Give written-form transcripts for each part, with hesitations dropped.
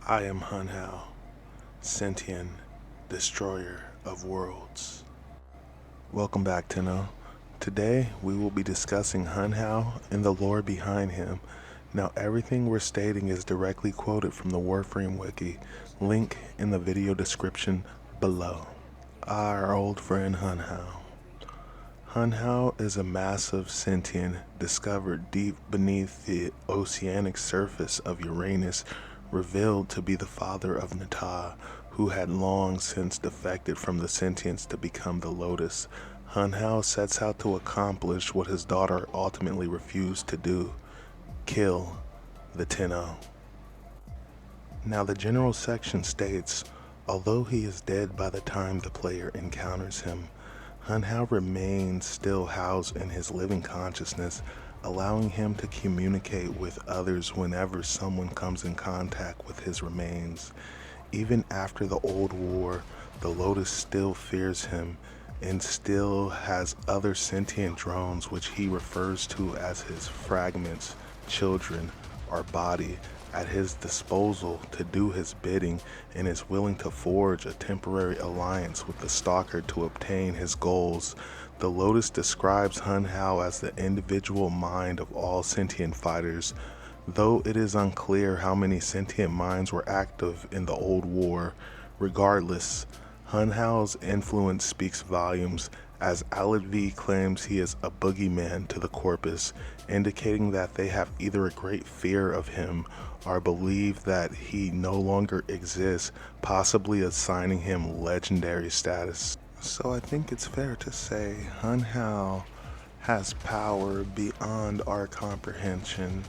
I am Hunhow, sentient destroyer of worlds. Welcome back, Tenno. Today we will be discussing Hunhow and the lore behind him. Now, everything we're stating is directly quoted from the Warframe Wiki, link in the video description below. Our old friend Hunhow. Hunhow is a massive sentient discovered deep beneath the oceanic surface of Uranus, revealed to be the father of Nata, who had long since defected from the sentience to become the Lotus. Hunhow sets out to accomplish what his daughter ultimately refused to do: kill the Tenno. Now, the general section states, although he is dead by the time the player encounters him, Hunhow remains still housed in his living consciousness, allowing him to communicate with others whenever someone comes in contact with his remains. Even after the old war, the Lotus still fears him and still has other sentient drones which he refers to as his fragments, children, or body, at his disposal to do his bidding, and is willing to forge a temporary alliance with the Stalker to obtain his goals. The Lotus describes Hunhow as the individual mind of all sentient fighters, though it is unclear how many sentient minds were active in the old war. Regardless, Hunhow's influence speaks volumes, as Alad V claims he is a boogeyman to the corpus, indicating that they have either a great fear of him or believe that he no longer exists, possibly assigning him legendary status. So I think it's fair to say Hunhow has power beyond our comprehension.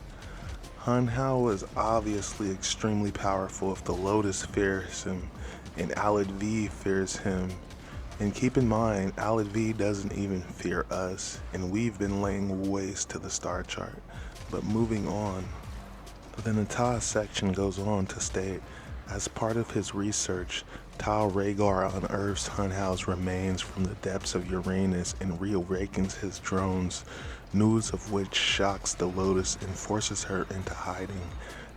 Hunhow is obviously extremely powerful if the Lotus fears him and Alad V fears him. And keep in mind, Alad V doesn't even fear us, and we've been laying waste to the star chart. But moving on, the Nata section goes on to state, as part of his research, Tal Rhaegar unearths Hunhow's remains from the depths of Uranus and reawakens his drones, news of which shocks the Lotus and forces her into hiding.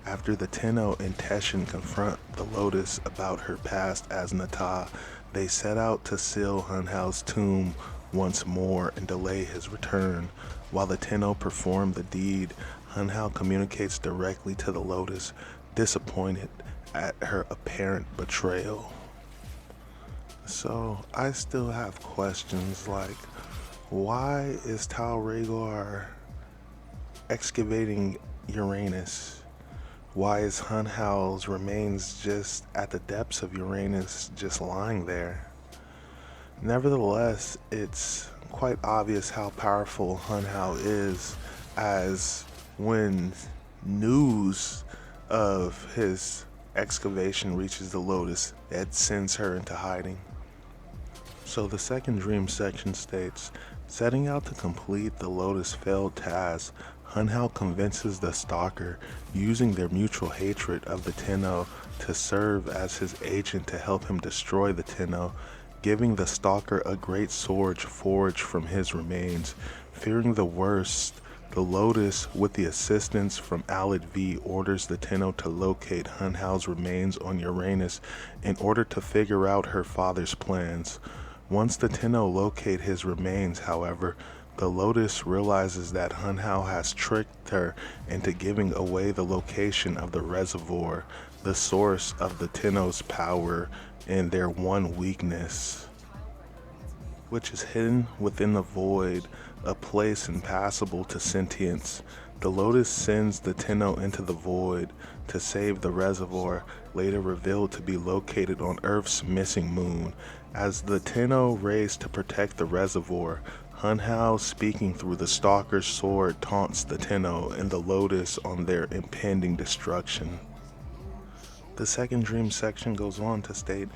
After the Tenno and Teshin confront the Lotus about her past as Nata, they set out to seal Hunhow's tomb once more and delay his return. While the Tenno perform the deed, Hunhow communicates directly to the Lotus, disappointed at her apparent betrayal. So I still have questions like, why is Tal Rhaegar excavating Uranus? Why is Hunhow's remains just at the depths of Uranus, just lying there? Nevertheless, it's quite obvious how powerful Hunhow is, as when news of his excavation reaches the Lotus, it sends her into hiding. So the second dream section states, setting out to complete the Lotus' failed task, Hunhow convinces the Stalker, using their mutual hatred of the Tenno, to serve as his agent to help him destroy the Tenno, giving the Stalker a great sword forged from his remains. Fearing the worst, the Lotus, with the assistance from Alad V, orders the Tenno to locate Hunhow's remains on Uranus in order to figure out her father's plans. Once the Tenno locate his remains, however, the Lotus realizes that Hunhow has tricked her into giving away the location of the reservoir, the source of the Tenno's power and their one weakness, which is hidden within the void, a place impassable to sentience. The Lotus sends the Tenno into the void to save the reservoir, later revealed to be located on Earth's missing moon. As the Tenno race to protect the reservoir, Hunhow, speaking through the Stalker's sword, taunts the Tenno and the Lotus on their impending destruction. The second dream section goes on to state,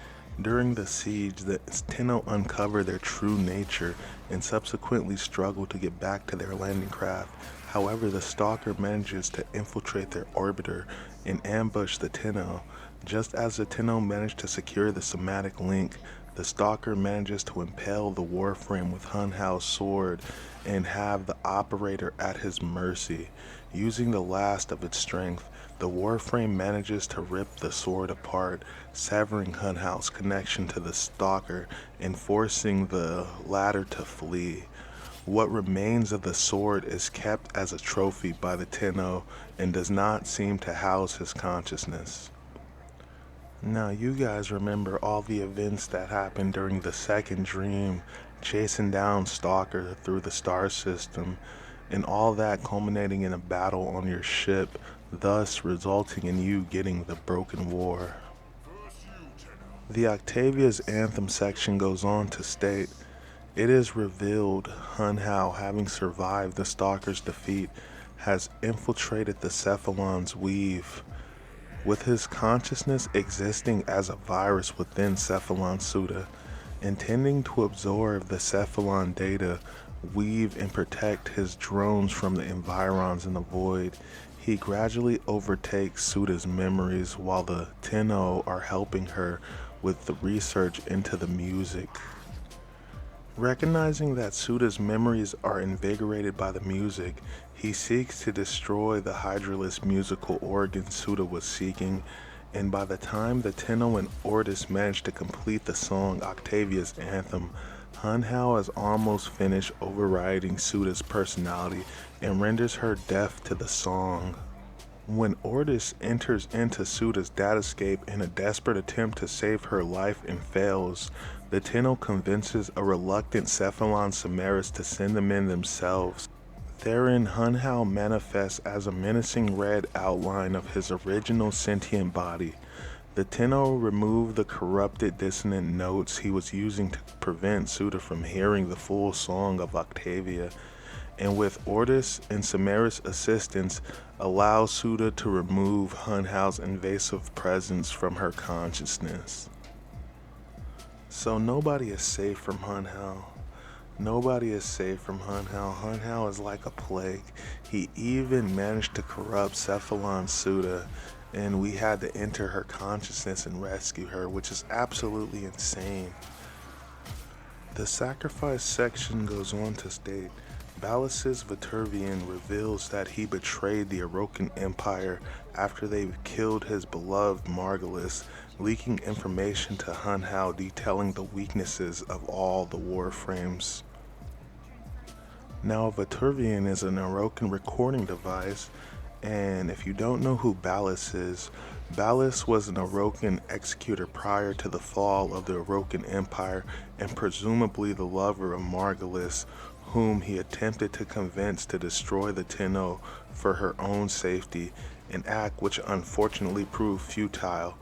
during the siege, the Tenno uncover their true nature and subsequently struggle to get back to their landing craft. However, the Stalker manages to infiltrate their orbiter and ambush the Tenno. Just as the Tenno managed to secure the somatic link, the Stalker manages to impale the Warframe with Hunhow's sword and have the operator at his mercy. Using the last of its strength, The Warframe manages to rip the sword apart, severing Hunhow's connection to the Stalker and forcing the latter to flee. What remains of the sword is kept as a trophy by the Tenno and does not seem to house his consciousness. Now you guys remember all the events that happened during the second dream, chasing down Stalker through the star system, and all that culminating in a battle on your ship, thus resulting in you getting the Broken War. The Octavia's anthem section goes on to state, "It is revealed Hunhow, having survived the Stalker's defeat, has infiltrated the Cephalon's weave, with his consciousness existing as a virus within Cephalon Suda, intending to absorb the Cephalon data, weave and protect his drones from the environs in the void. He gradually overtakes Suda's memories while the Tenno are helping her with the research into the music." Recognizing that Suda's memories are invigorated by the music, he seeks to destroy the Hydralisk musical organ Suda was seeking, and by the time the Tenno and Ortis manage to complete the song Octavia's Anthem, Hunhow has almost finished overriding Suda's personality and renders her deaf to the song. When Ortis enters into Suda's datascape in a desperate attempt to save her life and fails, the Tenno convinces a reluctant Cephalon Samaris to send them in themselves. Therein, Hunhow manifests as a menacing red outline of his original sentient body. The Tenno remove the corrupted dissonant notes he was using to prevent Suda from hearing the full song of Octavia, and with Ortis and Samaris' assistance, allow Suda to remove Hunhow's invasive presence from her consciousness. So nobody is safe from Hunhow. Nobody is safe from Hunhow. Hunhow is like a plague. He even managed to corrupt Cephalon Suda, and we had to enter her consciousness and rescue her, which is absolutely insane. The sacrifice section goes on to state, Balas's Vitervian reveals that he betrayed the Orokin Empire after they killed his beloved Margulis, leaking information to Hunhow detailing the weaknesses of all the Warframes. Now, a Vitervian is an Orokin recording device, and if you don't know who Balas is, Balas was an Orokin executor prior to the fall of the Orokin Empire and presumably the lover of Margulis, whom he attempted to convince to destroy the Tenno for her own safety, an act which unfortunately proved futile.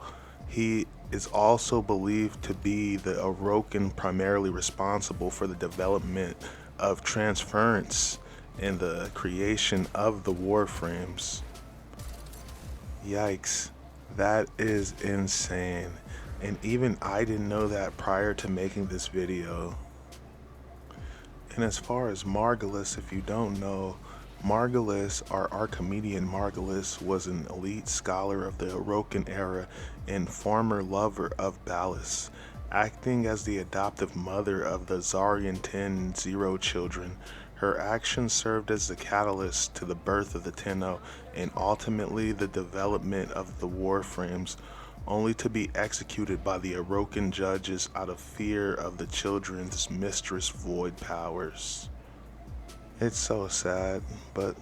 He is also believed to be the Orokin primarily responsible for the development of transference and the creation of the Warframes. Yikes, that is insane. And even I didn't know that prior to making this video. And as far as Margulis, if you don't know, Margulis, or Archimedean Margulis, was an elite scholar of the Orokin era and former lover of Balas. Acting as the adoptive mother of the Zarian 10-0 children, her actions served as the catalyst to the birth of the Tenno and ultimately the development of the Warframes, only to be executed by the Orokin judges out of fear of the children's mistress void powers. It's so sad, but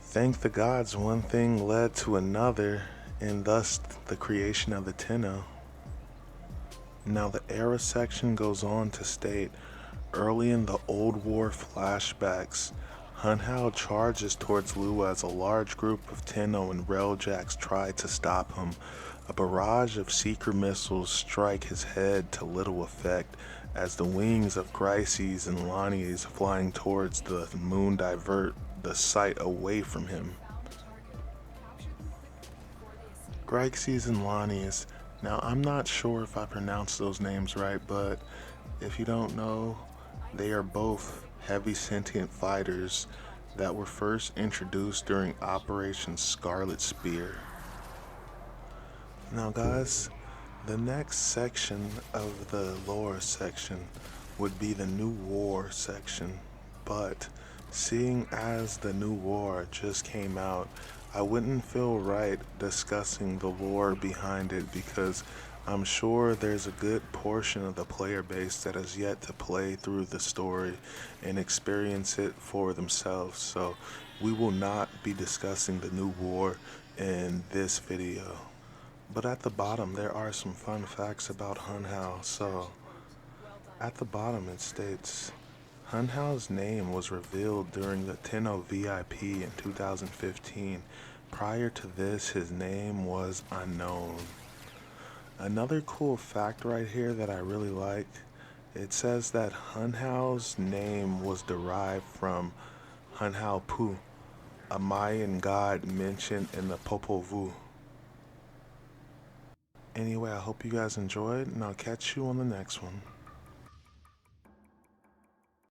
thank the gods one thing led to another, and thus the creation of the Tenno. Now the era section goes on to state, early in the Old War flashbacks, Hunhow charges towards Lua as a large group of Tenno and Railjacks try to stop him. A barrage of seeker missiles strike his head to little effect as the wings of Grices and Lanius flying towards the moon divert the sight away from him. Grices and Lanius. Now I'm not sure if I pronounced those names right, but if you don't know, they are both heavy sentient fighters that were first introduced during Operation Scarlet Spear. Now guys, the next section of the lore section would be the New War section, but seeing as the New War just came out, I wouldn't feel right discussing the lore behind it because I'm sure there's a good portion of the player base that has yet to play through the story and experience it for themselves. So we will not be discussing the new lore in this video. But at the bottom, there are some fun facts about Hunhow. So at the bottom, it states Hunhow's name was revealed during the 10.0 VIP in 2015. Prior to this, his name was unknown. Another cool fact right here that I really like, it says that Hunhow's name was derived from Hunhow Pu, a Mayan god mentioned in the Popol Vuh. Anyway, I hope you guys enjoyed, and I'll catch you on the next one.